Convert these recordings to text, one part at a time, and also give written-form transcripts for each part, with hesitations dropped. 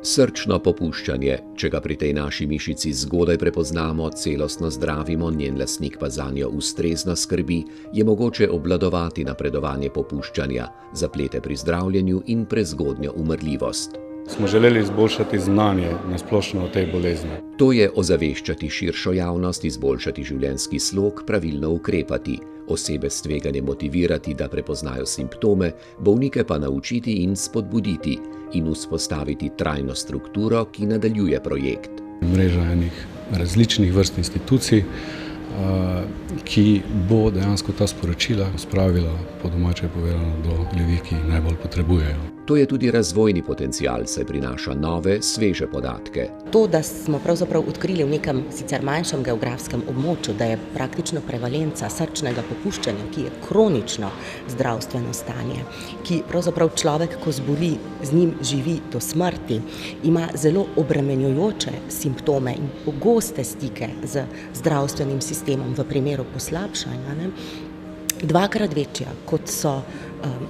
Srčno popuščanje, če ga pri tej naši mišici zgodaj prepoznamo, celostno zdravimo, njen lastnik pa zanjo ustrezno skrbi, je mogoče obvladovati napredovanje popuščanja, zaplete pri zdravljenju in prezgodnjo umrljivost. Smo želeli izboljšati znanje na splošno o tej bolezni. To je ozaveščati širšo javnost, izboljšati življenjski slog, pravilno ukrepati, osebe s tveganjem motivirati, da prepoznajo simptome, bolnike pa naučiti in spodbuditi in vzpostaviti trajno strukturo, ki nadaljuje projekt. Mreža enih različnih vrst institucij, ki bo dejansko ta sporočila spravila, po domače povedano, do ljudi, ki jih najbolj potrebujejo. To je tudi razvojni potencial, saj prinaša nove, sveže podatke. To, da smo pravzaprav odkrili v nekem sicer manjšem geografskem območju, da je praktično prevalenca srčnega popuščanja, ki je kronično zdravstveno stanje, ki pravzaprav človek, ko zboli, z njim živi do smrti, ima zelo obremenjujoče simptome in pogoste stike z zdravstvenim sistemom v primeru poslabšanja, dvakrat večja, kot so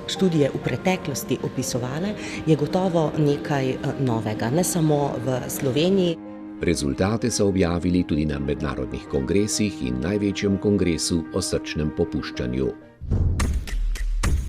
študije v preteklosti opisovale, je gotovo nekaj novega, ne samo v Sloveniji. Rezultate so objavili tudi na mednarodnih kongresih in največjem kongresu o srčnem popuščanju.